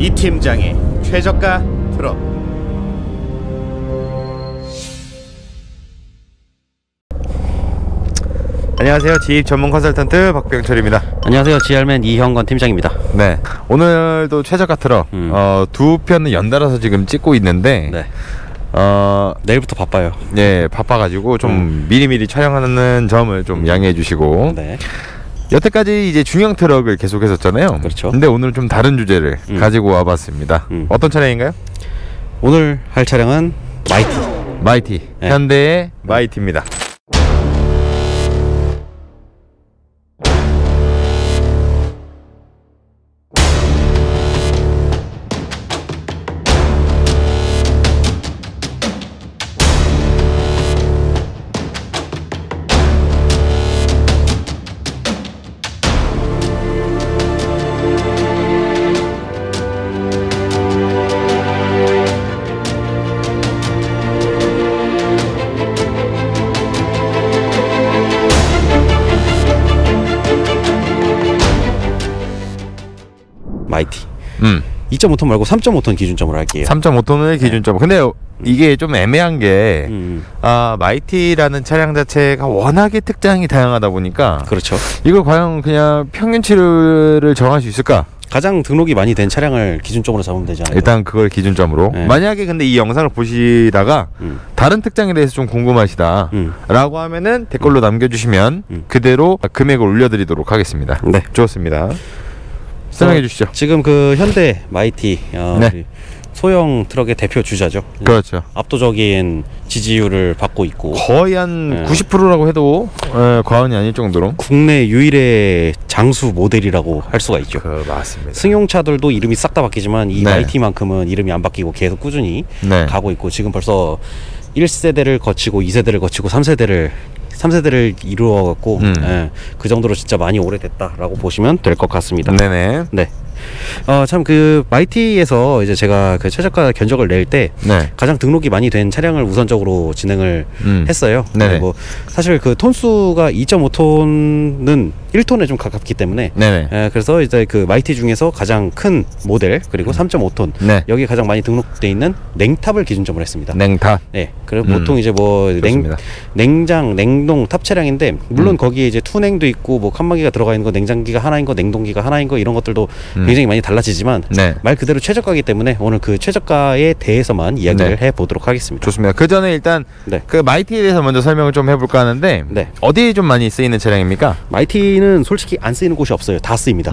이 팀장의 최저가 트럭. 안녕하세요. 지입 전문 컨설턴트 박병철입니다. 안녕하세요. GR맨 이형건 팀장입니다. 네, 오늘도 최저가 트럭 두 편을 연달아서 지금 찍고 있는데 네. 내일부터 바빠요. 네, 바빠가지고 좀 미리미리 촬영하는 점을 좀 양해해 주시고. 네. 여태까지 이제 중형 트럭을 계속했었잖아요. 그렇죠. 근데 오늘은 좀 다른 주제를 가지고 와봤습니다. 어떤 차량인가요? 오늘 할 차량은 마이티. 네. 현대의 마이티입니다. 마이티. 2.5톤 말고 3.5톤 기준점으로 할게요. 3.5톤을 기준점. 근데 이게 좀 애매한 게 마이티라는 차량 자체가 워낙에 특장이 다양하다 보니까 그렇죠. 이걸 과연 그냥 평균치를 정할 수 있을까? 가장 등록이 많이 된 차량을 기준점으로 잡으면 되잖아요. 일단 그걸 기준점으로. 네. 만약에 근데 이 영상을 보시다가 다른 특장에 대해서 좀 궁금하시다 라고 하면은 댓글로 남겨주시면 그대로 금액을 올려드리도록 하겠습니다. 네. 좋습니다. 설명해 주시죠. 지금 그 현대 마이티 네. 소형 트럭의 대표 주자죠. 그렇죠. 압도적인 지지율을 받고 있고 거의 한 네. 90%라고 해도 과언이 아닐 정도로 국내 유일의 장수 모델이라고 할 수가 있죠. 맞습니다. 승용차들도 이름이 싹 다 바뀌지만 이 네. 마이티만큼은 이름이 안 바뀌고 계속 꾸준히 네. 가고 있고 지금 벌써 1세대를 거치고 2세대를 거치고 3세대를 이루어갖고 그 정도로 진짜 많이 오래됐다라고 보시면 될 것 같습니다. 네네. 네. 참 그 마이티에서 이제 제가 그 최저가 견적을 낼 때 네. 가장 등록이 많이 된 차량을 우선적으로 진행을 했어요. 네네. 뭐 사실 그 톤수가 2.5톤은 1톤에 좀 가깝기 때문에 네네. 그래서 이제 그 마이티 중에서 가장 큰 모델 그리고 3.5톤 네. 여기 가장 많이 등록돼 있는 냉탑을 기준점으로 했습니다. 냉탑. 네. 그리고 보통 이제 뭐 좋습니다. 냉장, 냉동 탑 차량인데 물론 거기에 이제 투냉도 있고 뭐 칸막이가 들어가 있는 거, 냉장기가 하나인 거, 냉동기가 하나인 거 이런 것들도 굉장히 많이 달라지지만 네. 말 그대로 최저가이기 때문에 오늘 그 최저가에 대해서만 이야기를 네. 해보도록 하겠습니다. 좋습니다. 그 전에 일단 네. 그 마이티에 대해서 먼저 설명을 좀 해볼까 하는데 네. 어디에 좀 많이 쓰이는 차량입니까? 마이티는 솔직히 안 쓰이는 곳이 없어요. 다 쓰입니다.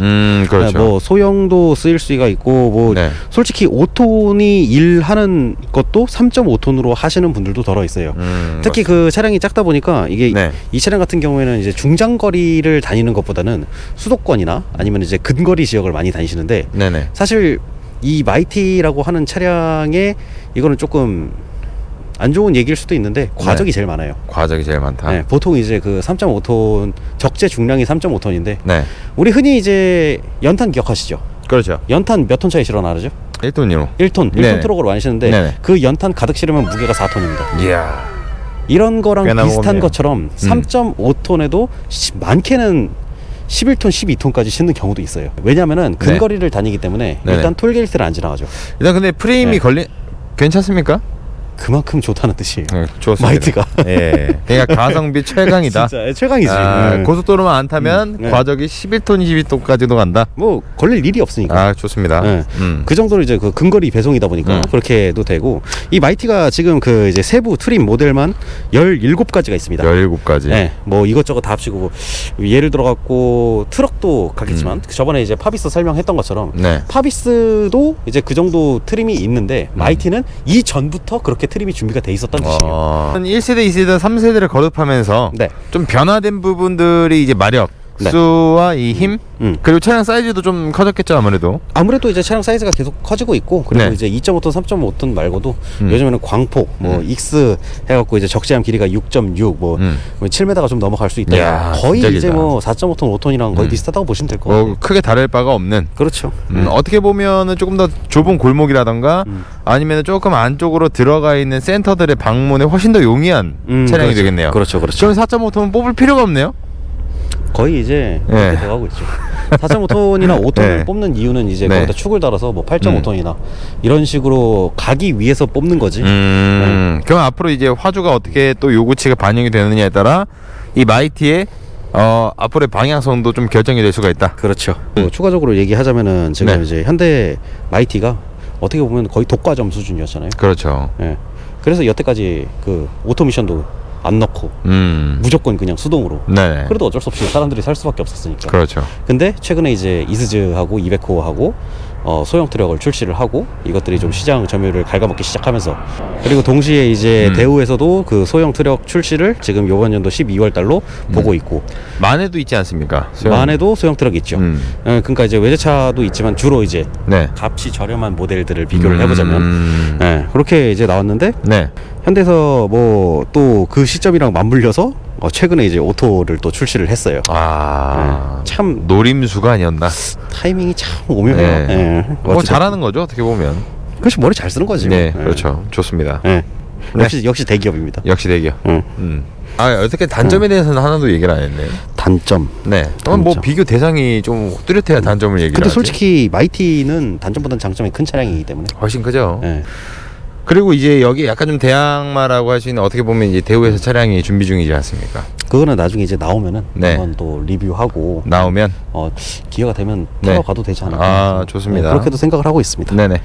그렇죠. 뭐 소형도 쓰일 수가 있고 뭐 네. 솔직히 5톤이 일하는 것도 3.5톤으로 하시는 분들도 덜어 있어요. 특히 그 차량이 작다 보니까 이게 네. 이 차량 같은 경우에는 이제 중장거리를 다니는 것보다는 수도권이나 아니면 이제 근거리 지역을 많이 다니시는데 네네. 사실 이 마이티라고 하는 차량에 이거는 조금 안 좋은 얘기일 수도 있는데 과적이 제일 많아요. 과적이 제일 많다. 네, 보통 이제 그 3.5톤 적재 중량이 3.5톤인데 네. 우리 흔히 이제 연탄 기억하시죠? 그렇죠. 연탄 몇 톤 차에 실어 나르죠? 1톤이요. 1톤 네. 트럭으로 많이 시는데 네네. 그 연탄 가득 실으면 무게가 4톤입니다. 이야. 이런 거랑 꽤나 비슷한 무겁네요. 것처럼 3.5톤에도 많게는 11톤, 12톤까지 싣는 경우도 있어요. 왜냐하면은 근거리를 다니기 때문에 네네. 일단 톨게이트를 안 지나가죠. 일단 근데 프레임이 네. 괜찮습니까? 그만큼 좋다는 뜻이에요. 네, 좋습니다. 마이티가. 예. 그러니까 가성비 최강이다. 진짜 최강이지. 고속도로만 안 타면 네. 과적이 11톤, 12톤까지도 간다. 뭐 걸릴 일이 없으니까. 좋습니다. 네. 그 정도로 이제 그 근거리 배송이다 보니까 그렇게 해도 되고 이 마이티가 지금 그 이제 세부 트림 모델만 17가지가 있습니다. 17가지. 네, 뭐 이것저것 다 합치고 뭐 예를 들어 갖고 트럭도 가겠지만 저번에 이제 파비스 설명했던 것처럼 네. 파비스도 이제 그 정도 트림이 있는데 마이티는 이전부터 그렇게 트림이 준비가 돼 있었던 뜻이에요. 1세대, 2세대, 3세대를 거듭하면서 네. 좀 변화된 부분들이 이제 마력, 네. 수와 이 힘, 그리고 차량 사이즈도 좀 커졌겠죠 아무래도 이제 차량 사이즈가 계속 커지고 있고 그리고 네. 이제 2.5톤, 3.5톤 말고도 요즘에는 광폭, 뭐 익스 해갖고 이제 적재함 길이가 6.6, 뭐 7m가 좀 넘어갈 수 있다. 이야, 거의 진짜 이제 길다. 뭐 4.5톤, 5톤이랑 거의 비슷하다고 보시면 될 것 같아요. 뭐 크게 다를 바가 없는. 그렇죠. 어떻게 보면은 조금 더 좁은 골목이라던가 아니면 조금 안쪽으로 들어가 있는 센터들의 방문에 훨씬 더 용이한 차량이 그렇죠. 되겠네요. 그렇죠. 그럼 4.5톤은 뽑을 필요가 없네요. 거의 이제 네. 그렇게 돼가고 있죠. 4.5톤이나 5톤을 네. 뽑는 이유는 이제 네. 거기다 축을 달아서 뭐 8.5톤이나 이런 식으로 가기 위해서 뽑는 거지. 그럼 앞으로 이제 화주가 어떻게 또 요구치가 반영이 되느냐에 따라 이 마이티의 앞으로의 방향성도 좀 결정이 될 수가 있다. 그렇죠. 추가적으로 얘기하자면은 지금 네. 이제 현대 마이티가 어떻게 보면 거의 독과점 수준이었잖아요. 그렇죠. 예. 그래서 여태까지 그 오토미션도 안 넣고 무조건 그냥 수동으로. 네. 그래도 어쩔 수 없이 사람들이 살 수밖에 없었으니까. 그렇죠. 근데 최근에 이제 이스즈하고 이베코하고 소형 트럭을 출시를 하고 이것들이 좀 시장 점유율을 갉아먹기 시작하면서, 그리고 동시에 이제 대우에서도 그 소형 트럭 출시를 지금 이번 연도 12월 달로 보고 있고, 만에도 있지 않습니까? 소형. 만에도 소형 트럭이 있죠. 그러니까 이제 외제차도 있지만 주로 이제 네. 값이 저렴한 모델들을 비교를 해보자면 그렇게 이제 나왔는데, 네. 현대에서 뭐 또 그 시점이랑 맞물려서 최근에 이제 오토를 또 출시를 했어요. 참 노림수가 아니었나? 타이밍이 참 오묘해요. 네. 예. 뭐 어찌됐든. 잘하는 거죠, 어떻게 보면. 그렇지, 머리 잘 쓰는 거지. 네, 예. 그렇죠. 좋습니다. 예. 네. 역시 대기업입니다. 역시 대기업. 응. 어떻게 단점에 대해서는 하나도 얘기를 안 했네요. 단점. 네. 뭐 비교 대상이 좀 뚜렷해야 단점을 얘기를 근데 하지. 솔직히 마이티는 단점보다는 장점이 큰 차량이기 때문에. 훨씬 크죠. 예. 그리고 이제 여기 약간 좀 대항마라고 할 수 있는, 어떻게 보면 이제 대우에서 차량이 준비 중이지 않습니까? 그거는 나중에 이제 나오면은 네. 한번 또 리뷰하고 나오면 기회가 되면 네. 타러 가도 되지 않을까. 좋습니다. 그렇게도 생각을 하고 있습니다. 네네. 네.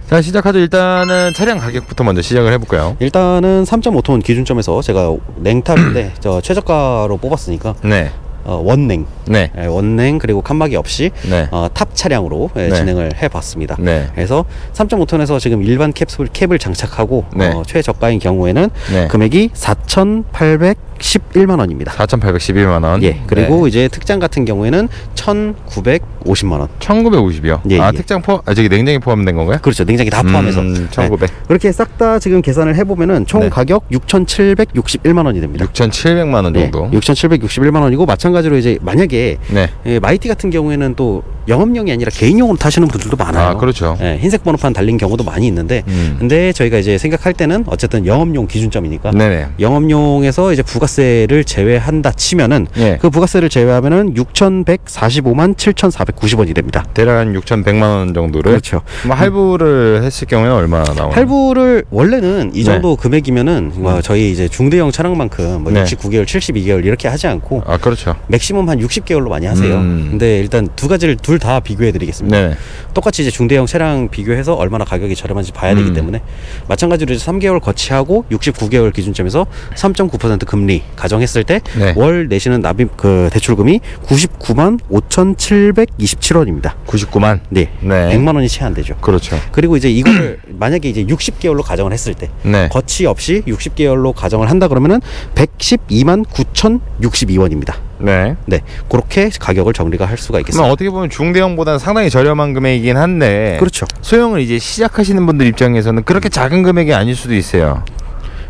자, 시작하죠. 일단은 차량 가격부터 먼저 시작을 해볼까요? 일단은 3.5톤 기준점에서 제가 냉탑인데 저 최저가로 뽑았으니까 네. 원냉, 네. 원냉 그리고 칸막이 없이 네. 탑 차량으로 네. 진행을 해봤습니다. 네. 그래서 3.5톤에서 지금 일반 캡을 장착하고 네. 최저가인 경우에는 네. 금액이 4,811만 원입니다. 4,811만 원. 예. 그리고 네. 이제 특장 같은 경우에는 1,950만 원. 1,950이요. 예, 예. 특장 저기 냉장이 포함된 건가요? 그렇죠. 냉장이 다 포함해서 1,900. 그렇게 싹 다 지금 계산을 해보면은 총 네. 가격 6,761만 원이 됩니다. 6,700만 원 정도. 6,761만 원이고, 마찬가지로 이제 만약에 네. 마이티 같은 경우에는 또 영업용이 아니라 개인용으로 타시는 분들도 많아요. 그렇죠. 흰색 번호판 달린 경우도 많이 있는데, 근데 저희가 이제 생각할 때는 어쨌든 영업용 기준점이니까 네네. 영업용에서 이제 부가세를 제외한다 치면은 예. 그 부가세를 제외하면은 6,145만 7,490원이 됩니다. 대략 한 6,100만 원 정도를. 그렇죠. 뭐 할부를 했을 경우에는 얼마나 나오나요? 할부를 원래는 이 정도 금액이면은 저희 이제 중대형 차량만큼 뭐 네. 69개월, 72개월 이렇게 하지 않고 그렇죠. 맥시멈 한 60개월로 많이 하세요. 근데 일단 두 가지를 둘 다 비교해 드리겠습니다. 네. 똑같이 이제 중대형 차량 비교해서 얼마나 가격이 저렴한지 봐야 되기 때문에, 마찬가지로 이제 3개월 거치하고 69개월 기준점에서 3.9% 금리 가정했을 때 월 네. 내시는 납입 그 대출금이 99만 5,727원입니다. 99만. 네. 네. 100만 원이 채 안 되죠. 그렇죠. 그리고 이제 이거를 만약에 이제 60개월로 가정을 했을 때 네. 거치 없이 60개월로 가정을 한다 그러면은 112만 9,062원입니다. 네. 네, 그렇게 가격을 정리가 할 수가 있겠습니다. 그럼 어떻게 보면 중대형보다는 상당히 저렴한 금액이긴 한데, 그렇죠. 소형을 이제 시작하시는 분들 입장에서는 그렇게 작은 금액이 아닐 수도 있어요.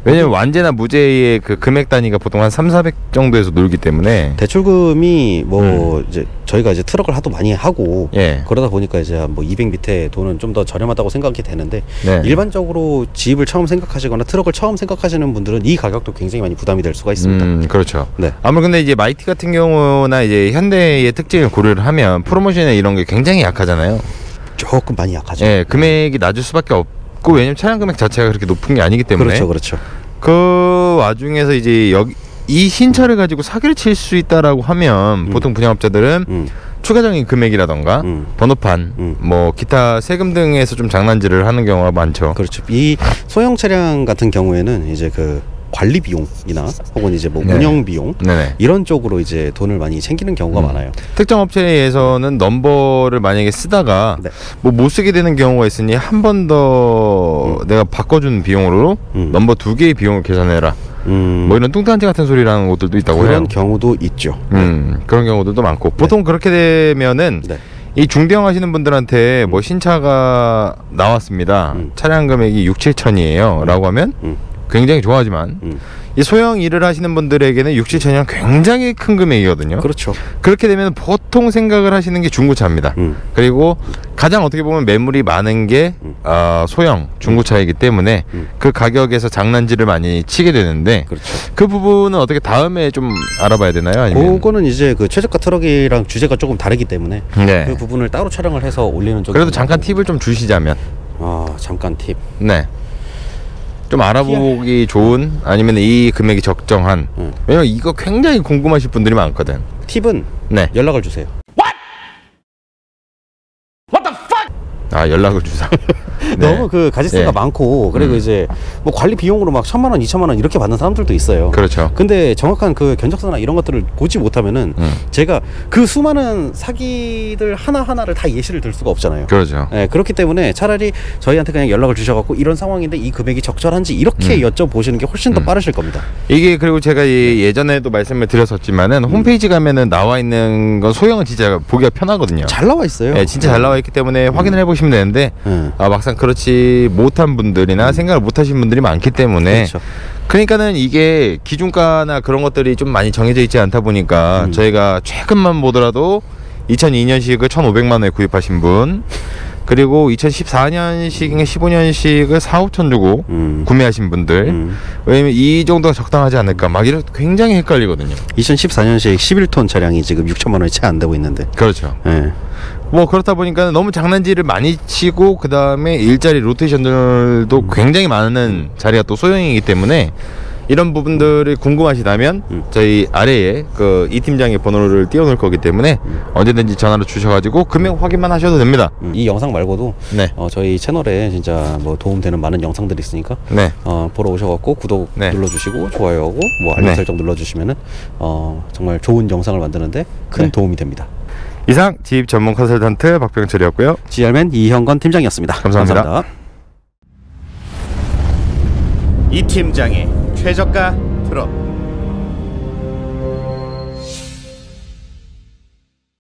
왜냐면 완제나 무제의 그 금액 단위가 보통 한 3,400 정도에서 놀기 때문에. 대출금이 뭐 이제 저희가 이제 트럭을 하도 많이 하고 예. 그러다 보니까 이제 뭐 200 밑에 돈은 좀 더 저렴하다고 생각이 되는데, 네. 일반적으로 집을 처음 생각하시거나 트럭을 처음 생각하시는 분들은 이 가격도 굉장히 많이 부담이 될 수가 있습니다. 그렇죠. 네. 아무래도 근데 이제 마이티 같은 경우나 이제 현대의 특징을 고려를 하면 프로모션이나 이런 게 굉장히 약하잖아요. 조금 많이 약하죠. 예, 금액이 낮을 수밖에 없고, 왜냐면 차량 금액 자체가 그렇게 높은 게 아니기 때문에. 그렇죠. 그 와중에서 이제 이 신차를 가지고 사기를 칠 수 있다라고 하면 보통 분양업자들은 추가적인 금액이라던가 번호판, 뭐 기타 세금 등에서 좀 장난질을 하는 경우가 많죠. 그렇죠. 이 소형 차량 같은 경우에는 이제 그 관리 비용이나 혹은 이제 뭐 네. 운영 비용 네네. 이런 쪽으로 이제 돈을 많이 챙기는 경우가 많아요. 특정 업체에서는 넘버를 만약에 쓰다가 네. 뭐 못 쓰게 되는 경우가 있으니 한 번 더 내가 바꿔준 비용으로 넘버 2개의 비용을 계산해라. 뭐 이런 뚱딴지 같은 소리라는 것들도 있다고 그런 해요. 경우도 있죠. 그런 경우들도 많고, 보통 그렇게 되면은 네. 이 중대형 하시는 분들한테 뭐 신차가 나왔습니다. 차량 금액이 6, 7천이에요 라고 하면 굉장히 좋아하지만 이 소형 일을 하시는 분들에게는 육실 전용 굉장히 큰 금액이거든요. 그렇죠. 그렇게 되면 보통 생각을 하시는 게 중고차입니다. 그리고 가장 어떻게 보면 매물이 많은 게 소형 중고차이기 때문에 그 가격에서 장난질을 많이 치게 되는데 그렇죠. 그 부분은 어떻게 다음에 좀 알아봐야 되나요? 아니면 그거는 이제 그 최저가 트럭이랑 주제가 조금 다르기 때문에 네. 그 부분을 따로 촬영을 해서 올리는 쪽이 그래도 잠깐 팁을 좀 주시자면. 잠깐 팁. 네. 좀 알아보기 좋은 아니면 이 금액이 적정한. 왜냐면 이거 굉장히 궁금하실 분들이 많거든. 팁은 네. 연락을 주세요. 연락을 주자. 네. 너무 그 가짓수가 네. 많고 그리고 이제 뭐 관리 비용으로 막 1,000만 원, 2,000만 원 이렇게 받는 사람들도 있어요. 그렇죠. 근데 정확한 그 견적서나 이런 것들을 보지 못하면은 제가 그 수많은 사기들 하나하나를 다 예시를 들 수가 없잖아요. 그렇죠. 네, 그렇기 때문에 차라리 저희한테 그냥 연락을 주셔갖고 이런 상황인데 이 금액이 적절한지 이렇게 여쭤보시는 게 훨씬 더 빠르실 겁니다. 이게 그리고 제가 예전에도 말씀을 드렸었지만은 홈페이지 가면은 나와 있는 건 소형은 진짜 보기가 편하거든요. 잘 나와 있어요. 네, 진짜 잘 나와 있기 때문에 확인을 해보시면 되는데 막상 그렇지 못한 분들이나 생각을 못하신 분들이 많기 때문에 그렇죠. 그러니까는 이게 기준가나 그런 것들이 좀 많이 정해져 있지 않다 보니까 저희가 최근만 보더라도 2002년식을 1,500만 원에 구입하신 분, 그리고 2014년식인가 15년식을 4, 5천 주고 구매하신 분들, 왜냐면 이 정도가 적당하지 않을까 막 이런 굉장히 헷갈리거든요. 2014년식 11톤 차량이 지금 6천만 원이 채 안 되고 있는데. 그렇죠. 네. 뭐 그렇다 보니까 너무 장난질을 많이 치고 그 다음에 일자리 로테이션들도 굉장히 많은 자리가 또 소형이기 때문에 이런 부분들이 궁금하시다면 저희 아래에 그 이 팀장의 번호를 띄워놓을 거기 때문에 언제든지 전화로 주셔가지고 금액 확인만 하셔도 됩니다. 이 영상 말고도 네. 저희 채널에 진짜 뭐 도움되는 많은 영상들이 있으니까 네. 보러 오셔갖고 구독 네. 눌러주시고 좋아요하고 뭐 알림 설정 눌러주시면은 정말 좋은 영상을 만드는데 큰 네. 도움이 됩니다. 이상 지입 전문 컨설턴트 박병철이었고요. GR맨 이형건 팀장이었습니다. 감사합니다. 이 팀장의 최저가 트럭.